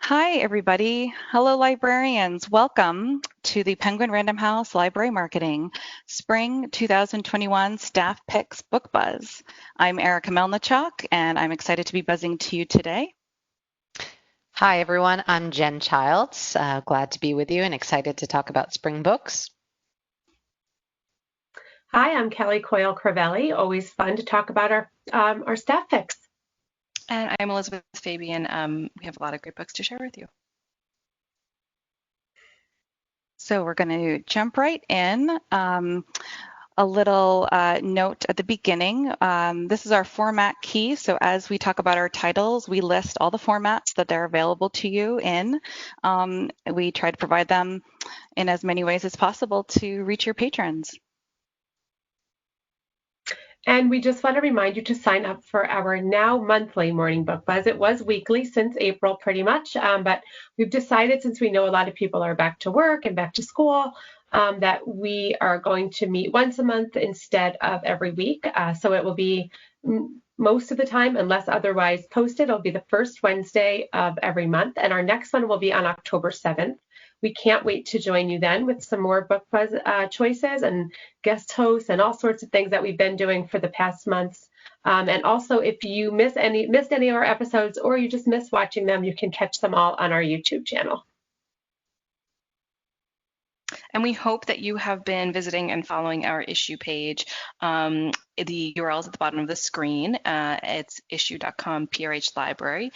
Hi, everybody. Hello, librarians. Welcome to the Penguin Random House Library Marketing Spring 2021 Staff Picks Book Buzz. I'm Erica Melnichuk, and I'm excited to be buzzing to you today. Hi, everyone. I'm Jen Childs. Glad to be with you and excited to talk about spring books. Hi, I'm Kelly Coyle Crivelli. Always fun to talk about our staff picks. And I'm Elizabeth Fabian. We have a lot of great books to share with you. So we're going to jump right in. A little note at the beginning. This is our format key. So as we talk about our titles, we list all the formats that they're available to you in. We try to provide them in as many ways as possible to reach your patrons. And we just want to remind you to sign up for our now monthly Morning Book Buzz. It was weekly since April pretty much, but we've decided, since we know a lot of people are back to work and back to school, that we are going to meet once a month instead of every week. So it will be most of the time, unless otherwise posted, it'll be the first Wednesday of every month. And our next one will be on October 7th. We can't wait to join you then with some more book buzz choices and guest hosts and all sorts of things that we've been doing for the past months. And also, if you missed any of our episodes or you just miss watching them, you can catch them all on our YouTube channel. And we hope that you have been visiting and following our issue page. The URL is at the bottom of the screen. It's issue.com PRH Library.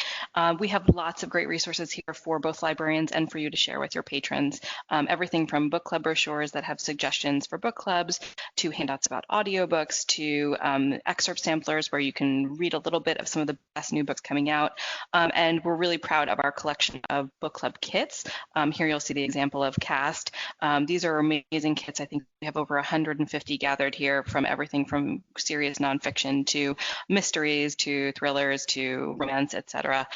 We have lots of great resources here for both librarians and for you to share with your patrons. Everything from book club brochures that have suggestions for book clubs, to handouts about audiobooks, to excerpt samplers where you can read a little bit of some of the best new books coming out. And we're really proud of our collection of book club kits. Here you'll see the example of Cast. These are amazing kits. I think we have over 150 gathered here, from everything from serious nonfiction to mysteries to thrillers to romance, etc.,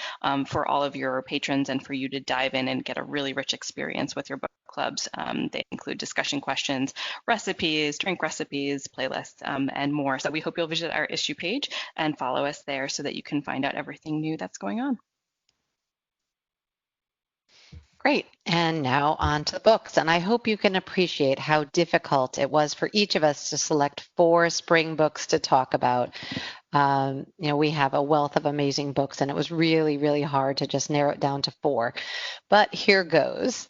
for all of your patrons and for you to dive in and get a really rich experience with your book clubs. They include discussion questions, recipes, drink recipes, playlists, and more. So we hope you'll visit our issue page and follow us there so that you can find out everything new that's going on. Great. And now on to the books. And I hope you can appreciate how difficult it was for each of us to select 4 spring books to talk about. We have a wealth of amazing books, and it was really, really hard to just narrow it down to 4. But here goes.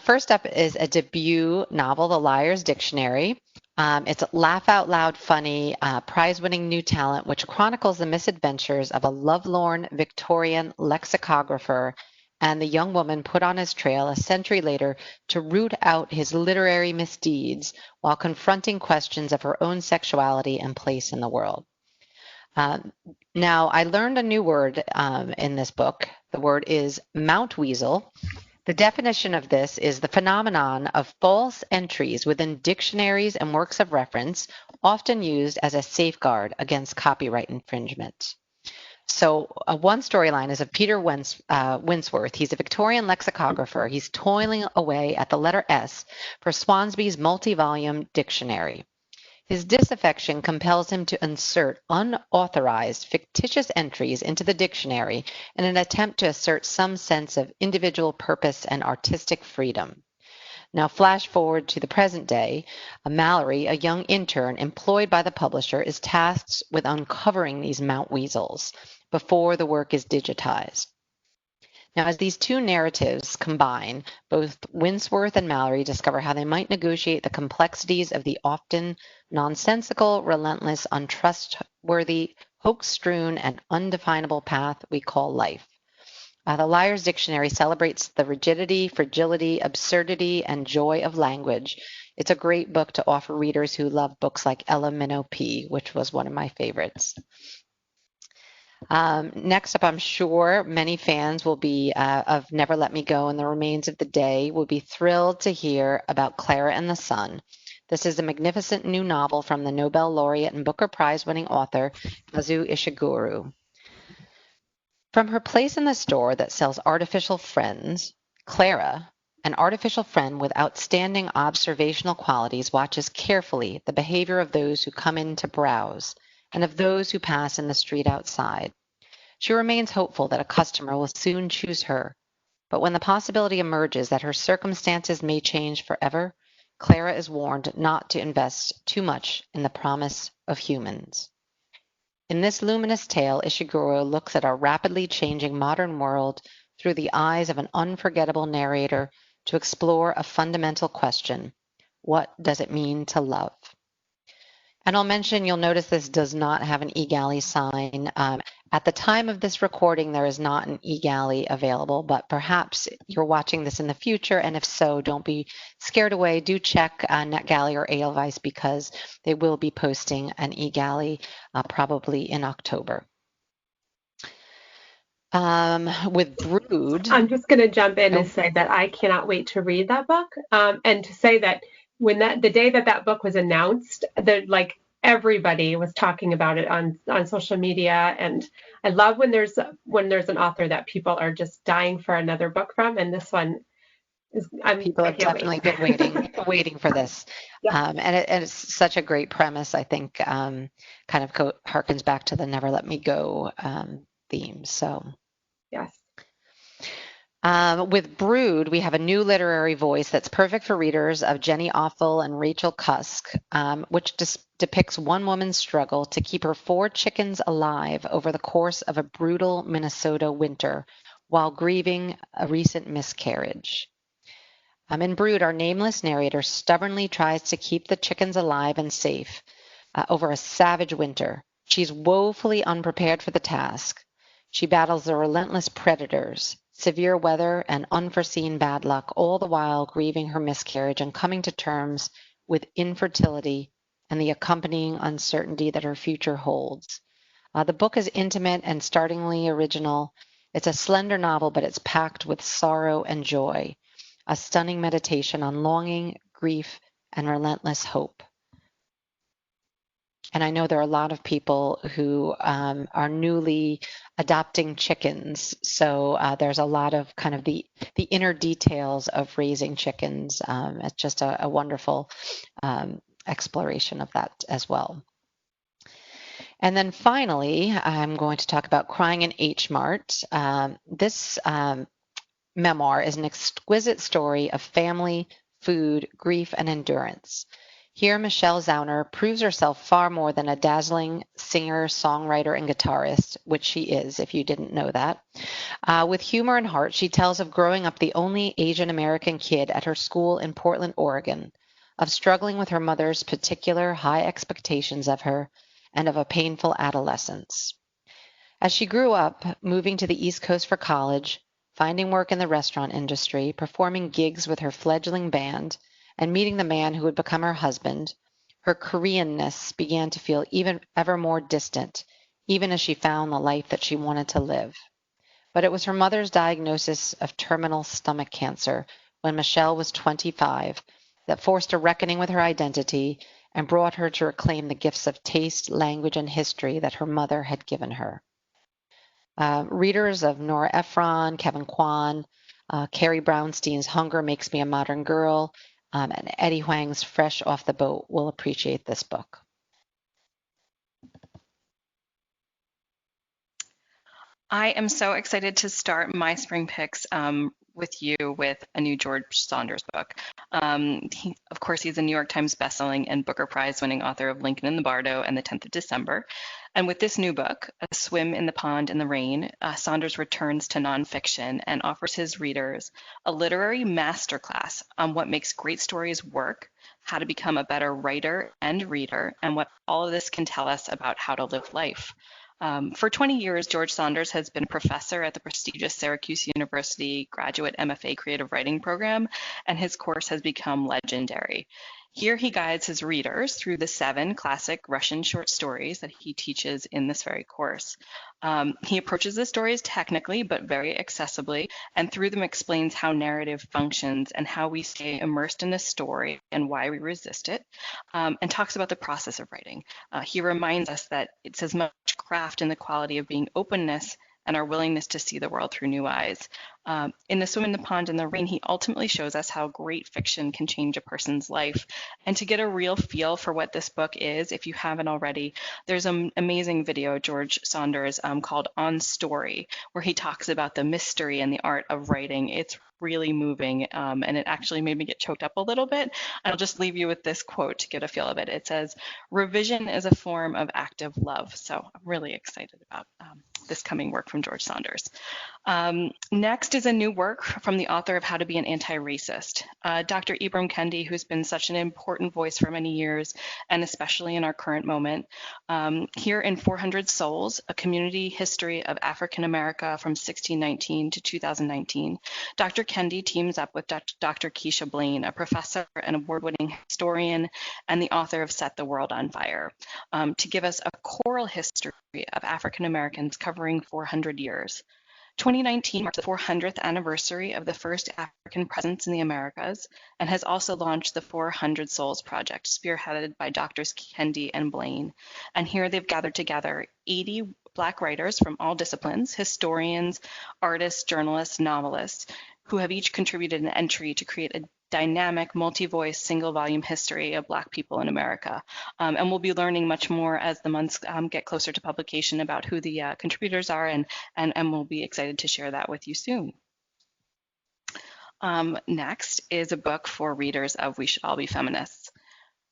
First up is a debut novel, The Liar's Dictionary. It's a laugh out loud funny, prize-winning new talent, which chronicles the misadventures of a lovelorn Victorian lexicographer and the young woman put on his trail a century later to root out his literary misdeeds while confronting questions of her own sexuality and place in the world. Now, I learned a new word in this book. The word is Mountweasel. The definition of this is the phenomenon of false entries within dictionaries and works of reference, often used as a safeguard against copyright infringement. So one storyline is of Peter Winsworth. He's a Victorian lexicographer. He's toiling away at the letter S for Swansby's multi-volume dictionary. His disaffection compels him to insert unauthorized, fictitious entries into the dictionary in an attempt to assert some sense of individual purpose and artistic freedom. Now, flash forward to the present day. Mallory, a young intern employed by the publisher, is tasked with uncovering these Mountweasels before the work is digitized. Now, as these two narratives combine, both Winsworth and Mallory discover how they might negotiate the complexities of the often nonsensical, relentless, untrustworthy, hoax-strewn, and undefinable path we call life. The Liar's Dictionary celebrates the rigidity, fragility, absurdity, and joy of language. It's a great book to offer readers who love books like Ella Minnow P., which was one of my favorites. Next up, I'm sure many fans will be of Never Let Me Go and The Remains of the Day will be thrilled to hear about Clara and the Sun. This is a magnificent new novel from the Nobel laureate and Booker Prize-winning author Kazuo Ishiguro. From her place in the store that sells artificial friends, Clara, an artificial friend with outstanding observational qualities, watches carefully the behavior of those who come in to browse and of those who pass in the street outside. She remains hopeful that a customer will soon choose her But when the possibility emerges that her circumstances may change forever, Clara is warned not to invest too much in the promise of humans. In this luminous tale, Ishiguro looks at our rapidly changing modern world through the eyes of an unforgettable narrator to explore a fundamental question: what does it mean to love? And I'll mention, you'll notice this does not have an eGalley sign. At the time of this recording, there is not an eGalley available, but perhaps you're watching this in the future, and if so, don't be scared away. Do check NetGalley or Edelweiss, because they will be posting an eGalley probably in October. With Brood. I'm just going to jump in and say that I cannot wait to read that book, and to say that when the day that book was announced, everybody was talking about it on social media, and I love when there's an author that people are just dying for another book from, and this one is. People have definitely been waiting for this, yeah. And it's such a great premise. I think kind of harkens back to the "Never Let Me Go" theme. So yes. With Brood, we have a new literary voice that's perfect for readers of Jenny Offel and Rachel Cusk, which depicts one woman's struggle to keep her 4 chickens alive over the course of a brutal Minnesota winter while grieving a recent miscarriage. In Brood, our nameless narrator stubbornly tries to keep the chickens alive and safe over a savage winter. She's woefully unprepared for the task. She battles the relentless predators, severe weather, and unforeseen bad luck, all the while grieving her miscarriage and coming to terms with infertility and the accompanying uncertainty that her future holds. The book is intimate and startlingly original. It's a slender novel, but it's packed with sorrow and joy, a stunning meditation on longing, grief, and relentless hope. And I know there are a lot of people who are newly adopting chickens. So there's a lot of kind of the inner details of raising chickens. It's just a wonderful exploration of that as well. And then finally, I'm going to talk about Crying in H Mart. This memoir is an exquisite story of family, food, grief, and endurance. Here, Michelle Zauner proves herself far more than a dazzling singer, songwriter, and guitarist, which she is, if you didn't know that. With humor and heart, she tells of growing up the only Asian American kid at her school in Portland, Oregon, of struggling with her mother's particular high expectations of her, and of a painful adolescence. As she grew up, moving to the East Coast for college, finding work in the restaurant industry, performing gigs with her fledgling band, and meeting the man who would become her husband, her Koreanness began to feel ever more distant, even as she found the life that she wanted to live. But it was her mother's diagnosis of terminal stomach cancer when Michelle was 25 that forced a reckoning with her identity and brought her to reclaim the gifts of taste, language, and history that her mother had given her. Readers of Nora Ephron, Kevin Kwan, Carrie Brownstein's Hunger Makes Me a Modern Girl, and Eddie Huang's Fresh Off the Boat will appreciate this book. I am so excited to start my spring picks with you with a new George Saunders book. Of course, he's a New York Times bestselling and Booker Prize winning author of Lincoln and the Bardo and the 10th of December. And with this new book, A Swim in the Pond in the Rain, Saunders returns to nonfiction and offers his readers a literary masterclass on what makes great stories work, how to become a better writer and reader, and what all of this can tell us about how to live life. For 20 years, George Saunders has been a professor at the prestigious Syracuse University Graduate MFA Creative Writing Program, and his course has become legendary. Here he guides his readers through the 7 classic Russian short stories that he teaches in this very course. He approaches the stories technically, but very accessibly, and through them explains how narrative functions and how we stay immersed in a story and why we resist it, and talks about the process of writing. He reminds us that it's as much craft in the quality of being openness and our willingness to see the world through new eyes. In The Swim in the Pond in the Rain, he ultimately shows us how great fiction can change a person's life. And to get a real feel for what this book is, if you haven't already, there's an amazing video, George Saunders, called On Story, where he talks about the mystery and the art of writing. It's really moving, and it actually made me get choked up a little bit. I'll just leave you with this quote to get a feel of it. It says, "Revision is a form of active love." So I'm really excited about this coming work from George Saunders. Next is a new work from the author of How to Be an Anti-Racist, Dr. Ibram Kendi, who's been such an important voice for many years, and especially in our current moment. Here in 400 Souls, a community history of African America from 1619 to 2019, Dr. Kendi teams up with Dr. Keisha Blaine, a professor and award-winning historian and the author of Set the World on Fire, to give us a choral history of African Americans covering 400 years. 2019 marks the 400th anniversary of the first African presence in the Americas and has also launched the 400 Souls Project, spearheaded by Drs. Kendi and Blaine. And here they've gathered together 80 Black writers from all disciplines, historians, artists, journalists, novelists, who have each contributed an entry to create a dynamic, multi-voice, single-volume history of Black people in America. And we'll be learning much more as the months get closer to publication about who the contributors are, and we'll be excited to share that with you soon. Next is a book for readers of We Should All Be Feminists.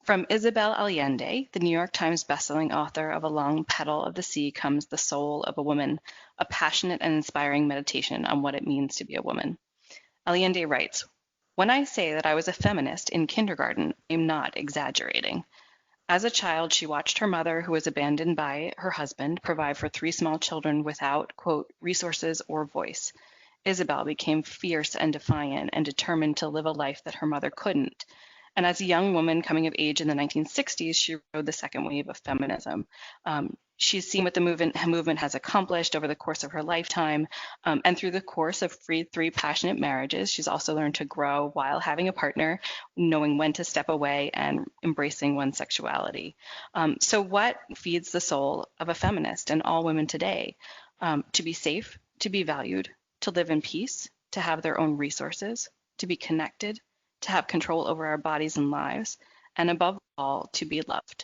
From Isabel Allende, the New York Times bestselling author of A Long Petal of the Sea, comes The Soul of a Woman, a passionate and inspiring meditation on what it means to be a woman. Allende writes, "When I say that I was a feminist in kindergarten, I'm not exaggerating. As a child, she watched her mother, who was abandoned by her husband, provide for 3 small children without, quote, resources or voice. Isabel became fierce and defiant and determined to live a life that her mother couldn't. And as a young woman coming of age in the 1960s, she rode the second wave of feminism. She's seen what the movement has accomplished over the course of her lifetime, and through the course of 3 passionate marriages, she's also learned to grow while having a partner, knowing when to step away and embracing one's sexuality. So what feeds the soul of a feminist and all women today? To be safe, to be valued, to live in peace, to have their own resources, to be connected, to have control over our bodies and lives, and above all, to be loved.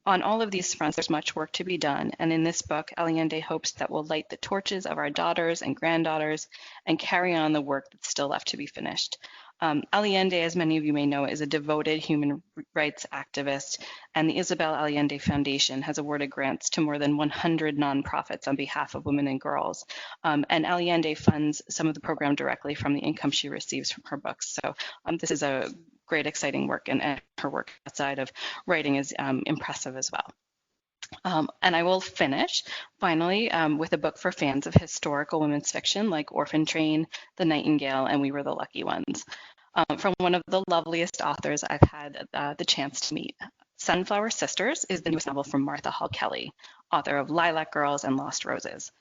On all of these fronts, there's much work to be done, and in this book, Allende hopes that we'll light the torches of our daughters and granddaughters and carry on the work that's still left to be finished. Allende, as many of you may know, is a devoted human rights activist, and the Isabel Allende Foundation has awarded grants to more than 100 nonprofits on behalf of women and girls. And Allende funds some of the program directly from the income she receives from her books. So this is a great, exciting work, and her work outside of writing is impressive as well. And I will finish, finally, with a book for fans of historical women's fiction like Orphan Train, The Nightingale, and We Were the Lucky Ones, from one of the loveliest authors I've had the chance to meet. Sunflower Sisters is the newest novel from Martha Hall Kelly, author of Lilac Girls and Lost Roses.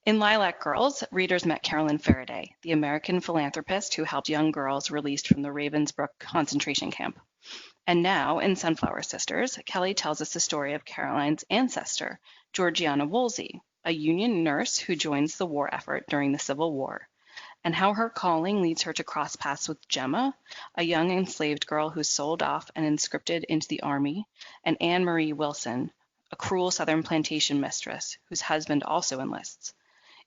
In Lilac Girls, readers met Carolyn Faraday, the American philanthropist who helped young girls released from the Ravensbrück concentration camp. And now, in Sunflower Sisters, Kelly tells us the story of Caroline's ancestor, Georgiana Woolsey, a Union nurse who joins the war effort during the Civil War, and how her calling leads her to cross paths with Gemma, a young enslaved girl who's sold off and conscripted into the Army, and Anne Marie Wilson, a cruel Southern plantation mistress whose husband also enlists.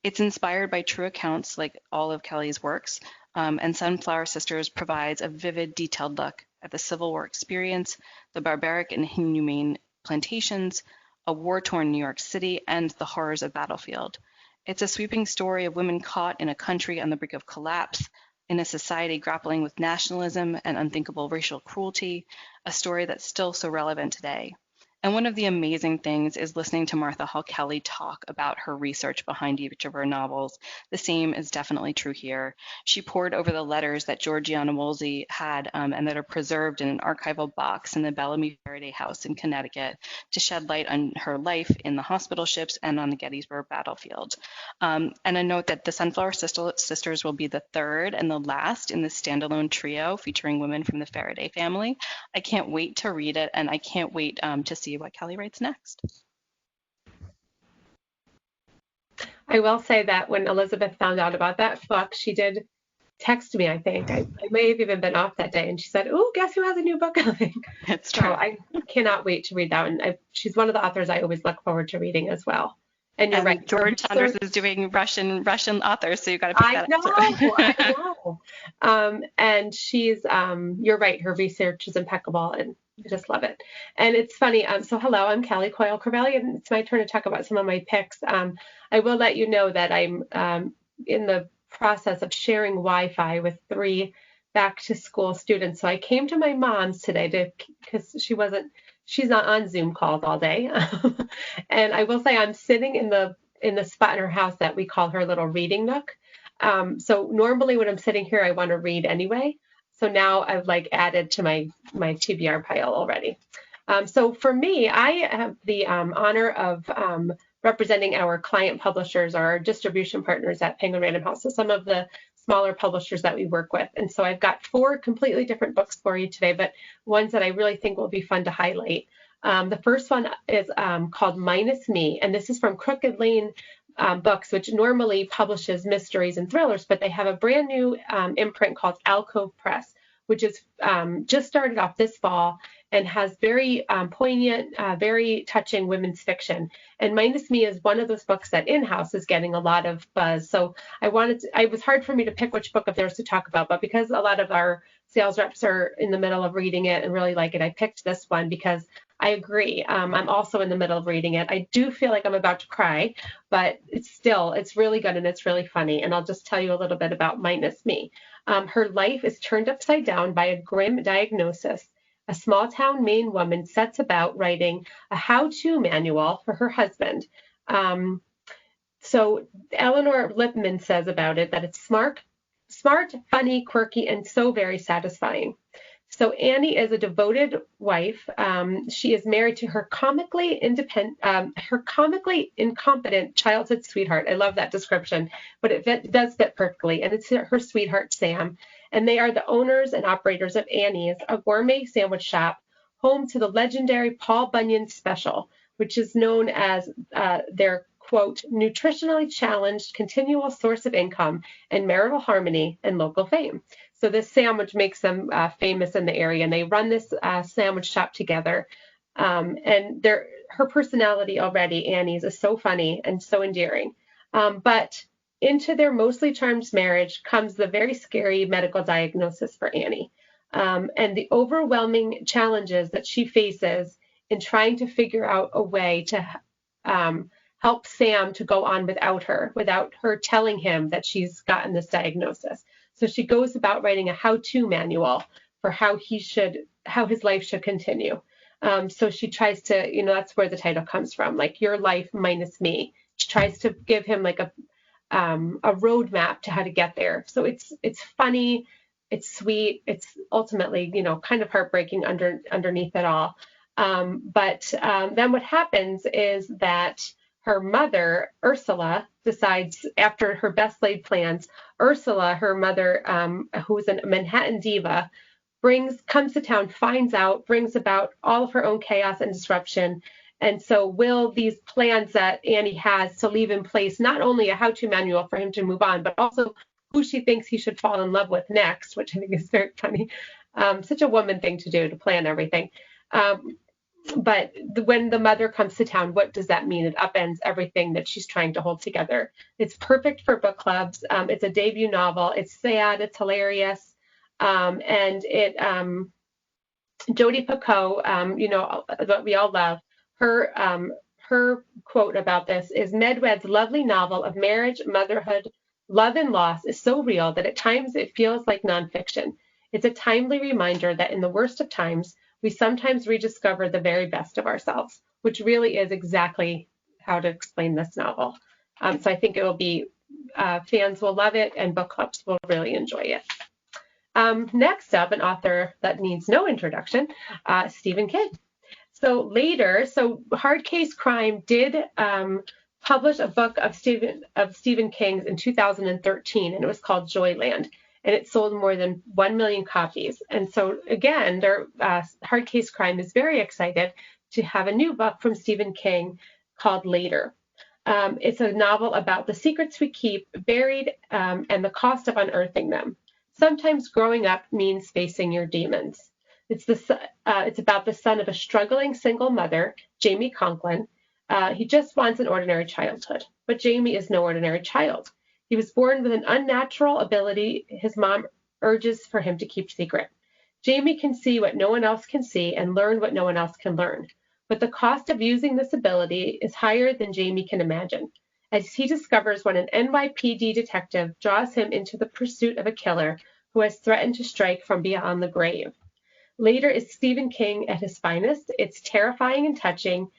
It's inspired by true accounts like all of Kelly's works, and Sunflower Sisters provides a vivid, detailed look at the Civil War experience, the barbaric and inhumane plantations, a war-torn New York City, and the horrors of battlefield. It's a sweeping story of women caught in a country on the brink of collapse, in a society grappling with nationalism and unthinkable racial cruelty, a story that's still so relevant today. And one of the amazing things is listening to Martha Hall Kelly talk about her research behind each of her novels. The same is definitely true here. She pored over the letters that Georgiana Woolsey had and that are preserved in an archival box in the Bellamy Faraday House in Connecticut to shed light on her life in the hospital ships and on the Gettysburg battlefield. And a note that the Sunflower Sisters will be the third and the last in the standalone trio featuring women from the Faraday family. I can't wait to read it, and I can't wait to see what Kelly writes next. I will say that when Elizabeth found out about that book, she did text me, I think. I may have even been off that day, and she said, "Oh, guess who has a new book coming?" It's So true. I cannot wait to read that one. She's one of the authors I always look forward to reading as well. And you're right. And George Saunders is doing Russian authors, so you got to pick I that know, up too. I know. And she's, you're right, her research is impeccable, and I just love it. And it's funny. So hello, I'm Callie Coyle-Crivelli, and it's my turn to talk about some of my picks. I will let you know that I'm in the process of sharing Wi-Fi with 3 back to school students. So I came to my mom's today because she's not on Zoom calls all day. And I will say I'm sitting in the spot in her house that we call her little reading nook. So normally when I'm sitting here, I want to read anyway. So now I've added to my TBR pile already. So for me, I have the honor of representing our client publishers, our distribution partners at Penguin Random House. So some of the smaller publishers that we work with. And so I've got 4 completely different books for you today, but ones that I really think will be fun to highlight. The first one is called Minus Me, and this is from Crooked Lane Books, which normally publishes mysteries and thrillers, but they have a brand new imprint called Alcove Press, which is just started off this fall and has very poignant, very touching women's fiction. And Minus Me is one of those books that in-house is getting a lot of buzz. So it was hard for me to pick which book of theirs to talk about, but because a lot of our sales reps are in the middle of reading it and really like it, I picked this one because I agree. I'm also in the middle of reading it. I do feel like I'm about to cry, but it's really good and it's really funny. And I'll just tell you a little bit about Minus Me. Her life is turned upside down by a grim diagnosis. A small town Maine woman sets about writing a how-to manual for her husband. So Eleanor Lipman says about it that it's smart, funny, quirky, and so very satisfying. So Annie is a devoted wife. She is married to her comically incompetent childhood sweetheart. I love that description, but it does fit perfectly. And it's her sweetheart, Sam. And they are the owners and operators of Annie's, a gourmet sandwich shop, home to the legendary Paul Bunyan Special, which is known as their, quote, nutritionally challenged continual source of income and marital harmony and local fame. So this sandwich makes them famous in the area, and they run this sandwich shop together. And her personality already, Annie's, is so funny and so endearing. But into their mostly charmed marriage comes the very scary medical diagnosis for Annie, and the overwhelming challenges that she faces in trying to figure out a way to help Sam to go on without her telling him that she's gotten this diagnosis. So she goes about writing a how-to manual for how his life should continue. So she tries to, that's where the title comes from, like Your Life Minus Me. She tries to give him like a roadmap to how to get there. So it's funny, it's sweet, it's ultimately, kind of heartbreaking underneath it all. But then what happens is that her mother, Ursula, decides after her best laid plans, Ursula, her mother, who is a Manhattan diva, comes to town, finds out, brings about all of her own chaos and disruption. And so will these plans that Annie has to leave in place, not only a how-to manual for him to move on, but also who she thinks he should fall in love with next, which I think is very funny. Such a woman thing to do, to plan everything. But when the mother comes to town, what does that mean? It upends everything that she's trying to hold together. It's perfect for book clubs. It's a debut novel. It's sad. It's hilarious. And it, Jodi Picoult, what we all love, her quote about this is, Medwed's lovely novel of marriage, motherhood, love, and loss is so real that at times it feels like nonfiction. It's a timely reminder that in the worst of times, we sometimes rediscover the very best of ourselves, which really is exactly how to explain this novel. So I think it will be, fans will love it and book clubs will really enjoy it. Next up, an author that needs no introduction, Stephen King. So Hard Case Crime did publish a book of Stephen King's in 2013, and it was called Joyland. And it sold more than 1 million copies. And so again, Hard Case Crime is very excited to have a new book from Stephen King called Later. It's a novel about the secrets we keep buried and the cost of unearthing them. Sometimes growing up means facing your demons. It's about the son of a struggling single mother, Jamie Conklin. He just wants an ordinary childhood, but Jamie is no ordinary child. He was born with an unnatural ability his mom urges for him to keep secret. Jamie can see what no one else can see and learn what no one else can learn. But the cost of using this ability is higher than Jamie can imagine, as he discovers when an NYPD detective draws him into the pursuit of a killer who has threatened to strike from beyond the grave. Later is Stephen King at his finest. It's terrifying and touching.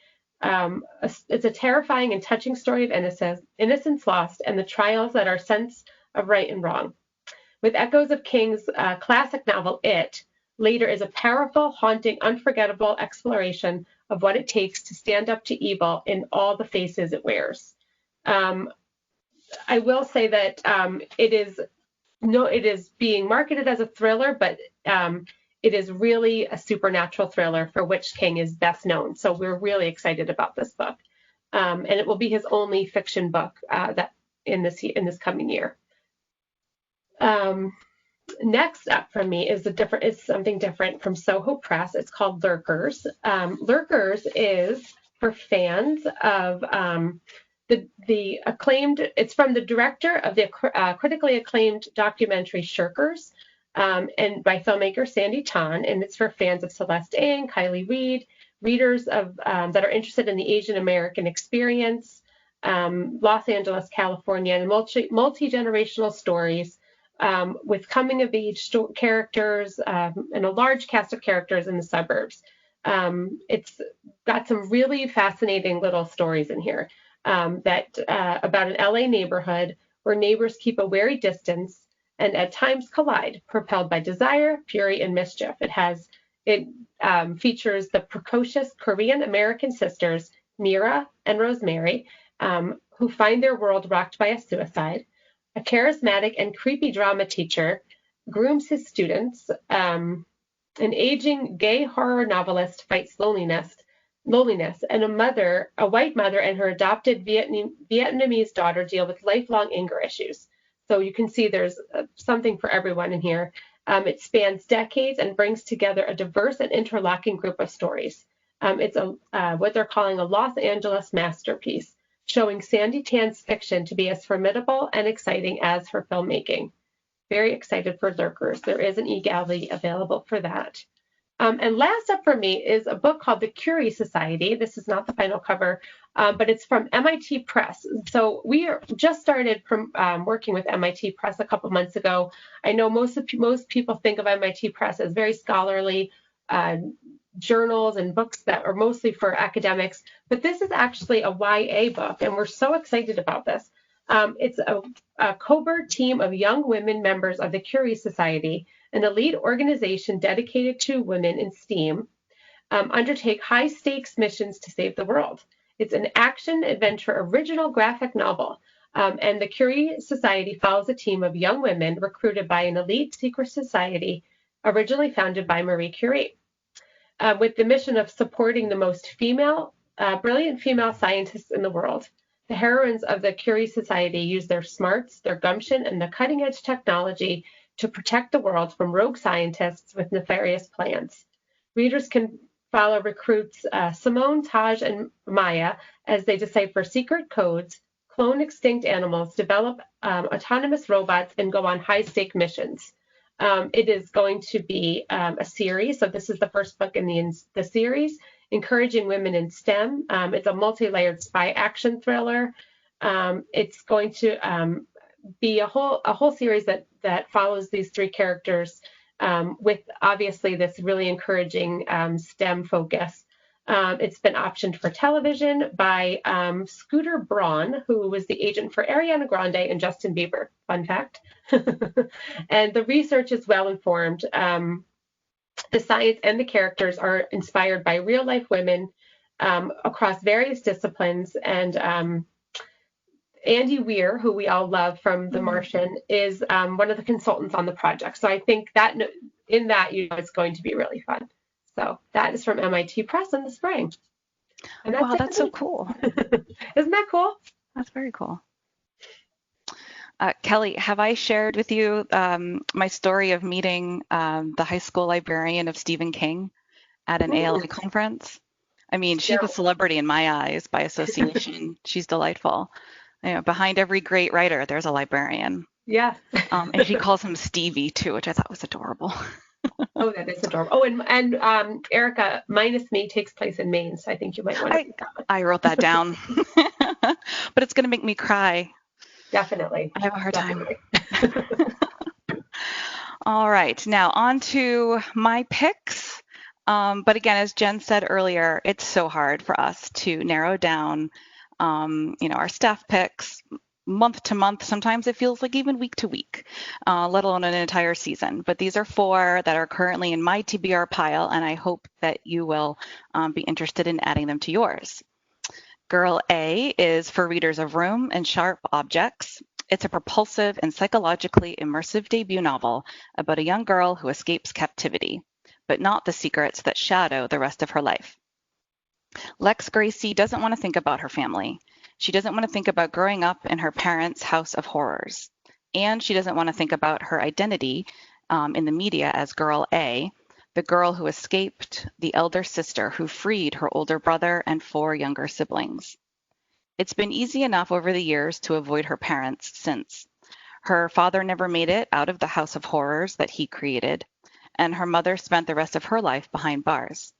It's a terrifying and touching story of innocence lost and the trials that our sense of right and wrong. With echoes of King's classic novel, It, Later is a powerful, haunting, unforgettable exploration of what it takes to stand up to evil in all the faces it wears. I will say that it is being marketed as a thriller, but it is really a supernatural thriller for which King is best known. So we're really excited about this book, and it will be his only fiction book that in this coming year. Next up for me is something different from Soho Press. It's called Lurkers. Lurkers is for fans of the acclaimed. It's from the director of the critically acclaimed documentary Shirkers, and by filmmaker Sandy Tan, and it's for fans of Celeste Ng, Kylie Reed, readers of that are interested in the Asian American experience, Los Angeles, California, and multi-generational stories. With coming-of-age characters and a large cast of characters in the suburbs. It's got some really fascinating little stories in here about an LA neighborhood where neighbors keep a wary distance and at times collide, propelled by desire, fury, and mischief. It features the precocious Korean-American sisters, Mira and Rosemary, who find their world rocked by a suicide. A charismatic and creepy drama teacher grooms his students. An aging gay horror novelist fights loneliness, and a white mother and her adopted Vietnamese daughter deal with lifelong anger issues. So you can see there's something for everyone in here. It spans decades and brings together a diverse and interlocking group of stories. It's what they're calling a Los Angeles masterpiece, showing Sandy Tan's fiction to be as formidable and exciting as her filmmaking. Very excited for Lurkers. There is an e-galley available for that. And last up for me is a book called The Curie Society. This is not the final cover, but it's from MIT Press. So we just started working with MIT Press a couple months ago. I know most people think of MIT Press as very scholarly, journals and books that are mostly for academics, but this is actually a YA book, and we're so excited about this. It's a covert team of young women members of the Curie Society, an elite organization dedicated to women in STEAM, undertake high-stakes missions to save the world. It's an action-adventure original graphic novel, and the Curie Society follows a team of young women recruited by an elite secret society originally founded by Marie Curie. With the mission of supporting the most brilliant female scientists in the world. The heroines of the Curie Society use their smarts, their gumption, and the cutting-edge technology to protect the world from rogue scientists with nefarious plans. Readers can follow recruits Simone, Taj, and Maya as they decipher secret codes, clone extinct animals, develop autonomous robots, and go on high-stake missions. It is going to be a series, so this is the first book in the series, Encouraging Women in STEM. It's a multi-layered spy action thriller. It's going to be a whole series that follows these three characters with obviously this really encouraging STEM focus. It's been optioned for television by Scooter Braun, who was the agent for Ariana Grande and Justin Bieber. Fun fact. And the research is well informed. The science and the characters are inspired by real life women across various disciplines. And Andy Weir, who we all love from The Martian, is one of the consultants on the project. So I think that in that, it's going to be really fun. So that is from MIT Press in the spring. And that's so cool. Isn't that cool? That's very cool. Kelly, have I shared with you my story of meeting the high school librarian of Stephen King at an ALA conference? I mean, she's a celebrity in my eyes by association. She's delightful. You know, behind every great writer, there's a librarian. Yes. And she calls him Stevie too, which I thought was adorable. Oh, that is adorable. Oh, and Erica, Minus Me takes place in Maine, so I think you might want to read that one. I wrote that down, but it's going to make me cry. Definitely. I have a hard time. All right, now on to my picks. But again, as Jen said earlier, it's so hard for us to narrow down, our staff picks month to month. Sometimes it feels like even week to week, let alone an entire season. But these are 4 that are currently in my TBR pile, and I hope that you will be interested in adding them to yours. Girl A is for readers of Room and Sharp Objects. It's a propulsive and psychologically immersive debut novel about a young girl who escapes captivity, but not the secrets that shadow the rest of her life. Lex Gracie doesn't want to think about her family. She doesn't want to think about growing up in her parents' house of horrors. And she doesn't want to think about her identity in the media as Girl A, the girl who escaped the elder sister who freed her older brother and 4 younger siblings. It's been easy enough over the years to avoid her parents since. Her father never made it out of the house of horrors that he created, and her mother spent the rest of her life behind bars.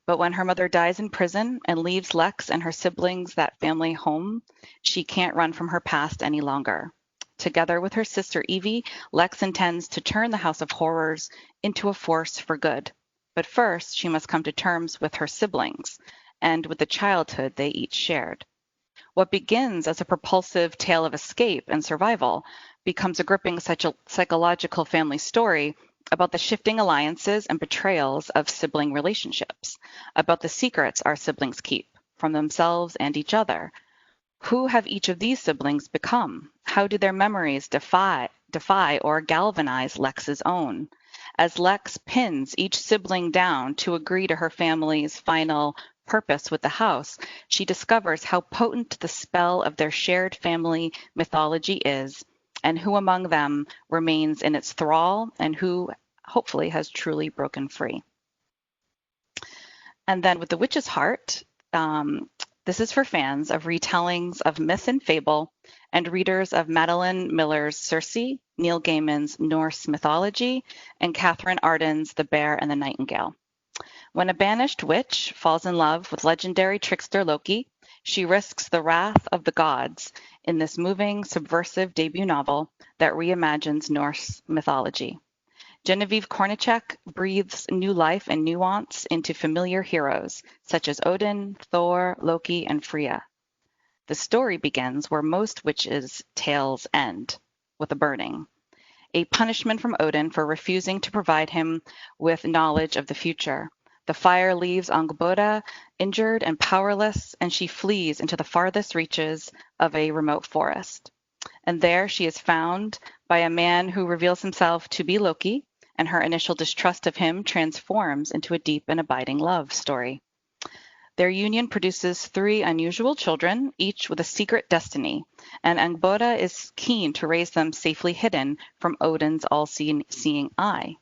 But when her mother dies in prison and leaves Lex and her siblings that family home, she can't run from her past any longer. Together with her sister Evie, Lex intends to turn the House of Horrors into a force for good. But first, she must come to terms with her siblings and with the childhood they each shared. What begins as a propulsive tale of escape and survival becomes a gripping psychological family story about the shifting alliances and betrayals of sibling relationships, about the secrets our siblings keep from themselves and each other. Who have each of these siblings become? How do their memories defy or galvanize Lex's own? As Lex pins each sibling down to agree to her family's final purpose with the house, she discovers how potent the spell of their shared family mythology is, and who among them remains in its thrall and who hopefully has truly broken free. And then with The Witch's Heart, this is for fans of retellings of myth and fable and readers of Madeline Miller's Circe, Neil Gaiman's Norse mythology, and Catherine Arden's The Bear and the Nightingale. When a banished witch falls in love with legendary trickster Loki, she risks the wrath of the gods in this moving, subversive debut novel that reimagines Norse mythology. Genevieve Kornichek breathes new life and nuance into familiar heroes such as Odin, Thor, Loki, and Freya. The story begins where most witches' tales end, with a burning, a punishment from Odin for refusing to provide him with knowledge of the future. The fire leaves Angbora injured and powerless, and she flees into the farthest reaches of a remote forest. And there she is found by a man who reveals himself to be Loki, and her initial distrust of him transforms into a deep and abiding love story. Their union produces 3 unusual children, each with a secret destiny, and Angbora is keen to raise them safely hidden from Odin's all-seeing eye.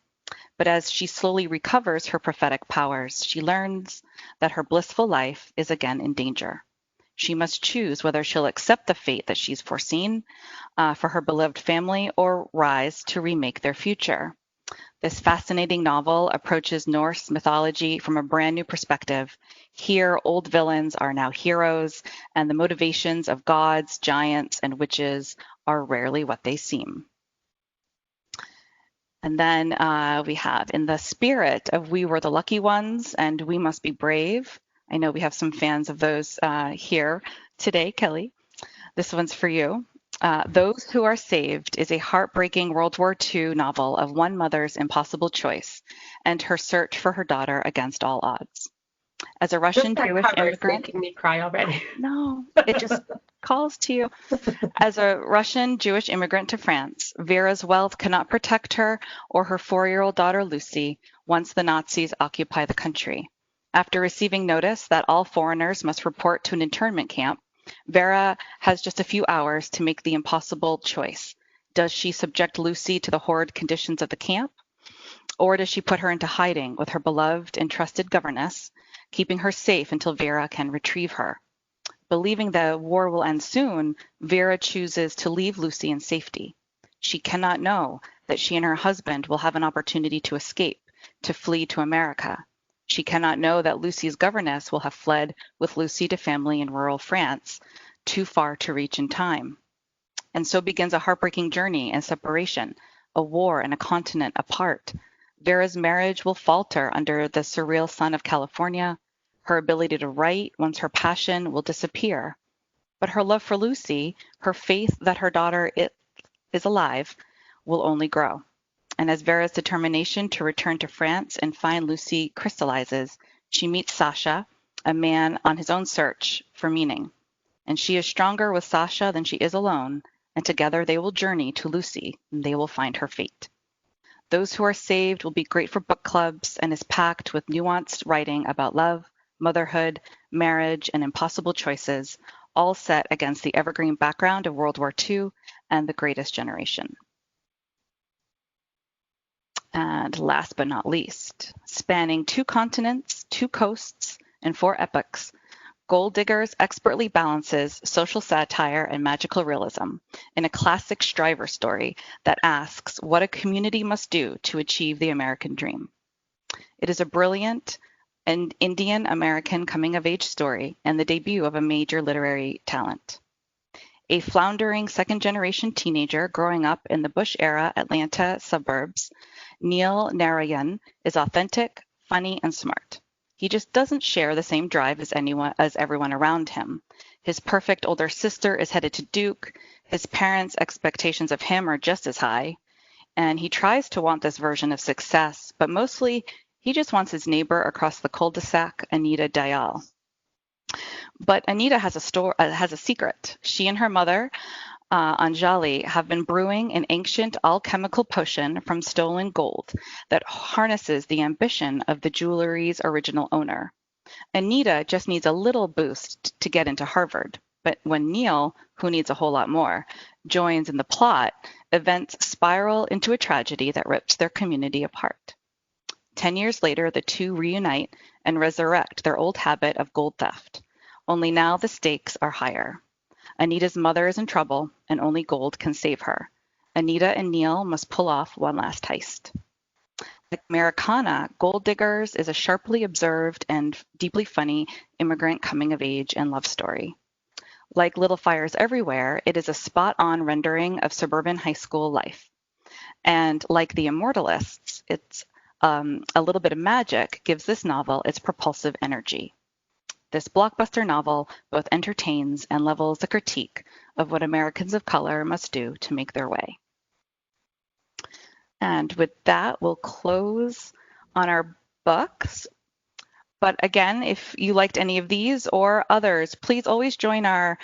But as she slowly recovers her prophetic powers, she learns that her blissful life is again in danger. She must choose whether she'll accept the fate that she's foreseen for her beloved family or rise to remake their future. This fascinating novel approaches Norse mythology from a brand new perspective. Here, old villains are now heroes, and the motivations of gods, giants, and witches are rarely what they seem. And then we have In the Spirit of We Were the Lucky Ones and We Must Be Brave. I know we have some fans of those here today, Kelly. This one's for you. Those Who Are Saved is a heartbreaking World War II novel of one mother's impossible choice and her search for her daughter against all odds. As a Russian Jewish immigrant, making me cry already. No, it just calls to you. As a Russian Jewish immigrant to France, Vera's wealth cannot protect her or her 4-year-old daughter Lucy once the Nazis occupy the country. After receiving notice that all foreigners must report to an internment camp, Vera has just a few hours to make the impossible choice. Does she subject Lucy to the horrid conditions of the camp? Or does she put her into hiding with her beloved and trusted governess, keeping her safe until Vera can retrieve her? Believing the war will end soon, Vera chooses to leave Lucy in safety. She cannot know that she and her husband will have an opportunity to escape, to flee to America. She cannot know that Lucy's governess will have fled with Lucy to family in rural France, too far to reach in time. And so begins a heartbreaking journey and separation, a war and a continent apart. Vera's marriage will falter under the surreal sun of California. Her ability to write, once her passion, will disappear. But her love for Lucy, her faith that her daughter is alive, will only grow. And as Vera's determination to return to France and find Lucy crystallizes, she meets Sasha, a man on his own search for meaning. And she is stronger with Sasha than she is alone, and together they will journey to Lucy, and they will find her fate. Those Who Are Saved will be great for book clubs and is packed with nuanced writing about love, motherhood, marriage, and impossible choices, all set against the evergreen background of World War II and The Greatest Generation. And last but not least, spanning 2 continents, 2 coasts, and 4 epochs, Gold Diggers expertly balances social satire and magical realism in a classic Stryver story that asks what a community must do to achieve the American dream. It is a brilliant and Indian-American coming-of-age story and the debut of a major literary talent. A floundering second-generation teenager growing up in the Bush-era Atlanta suburbs, Neil Narayan is authentic, funny, and smart. He just doesn't share the same drive as everyone around him. His perfect older sister is headed to Duke. His parents' expectations of him are just as high. And he tries to want this version of success, but mostly he just wants his neighbor across the cul-de-sac, Anita Dayal. But Anita has a secret. She and her mother, Anjali, have been brewing an ancient alchemical potion from stolen gold that harnesses the ambition of the jewelry's original owner. Anita just needs a little boost to get into Harvard, but when Neil, who needs a whole lot more, joins in the plot, events spiral into a tragedy that rips their community apart. 10 years later, the two reunite and resurrect their old habit of gold theft. Only now the stakes are higher. Anita's mother is in trouble, and only gold can save her. Anita and Neil must pull off one last heist. Like Americana, Gold Diggers is a sharply observed and deeply funny immigrant coming-of-age and love story. Like Little Fires Everywhere, it is a spot-on rendering of suburban high school life. And like The Immortalists, it's a little bit of magic gives this novel its propulsive energy. This blockbuster novel both entertains and levels a critique of what Americans of color must do to make their way. And with that, we'll close on our books. But again, if you liked any of these or others, please always join our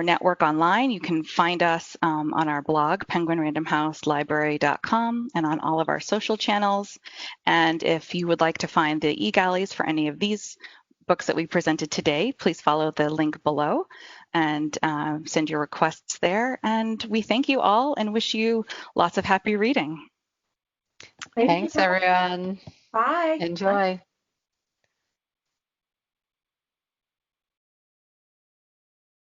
network online. You can find us on our blog, penguinrandomhouselibrary.com, and on all of our social channels. And if you would like to find the e-galleys for any of these books that we presented today, please follow the link below and send your requests there. And we thank you all and wish you lots of happy reading. Thanks, everyone. Bye. Enjoy.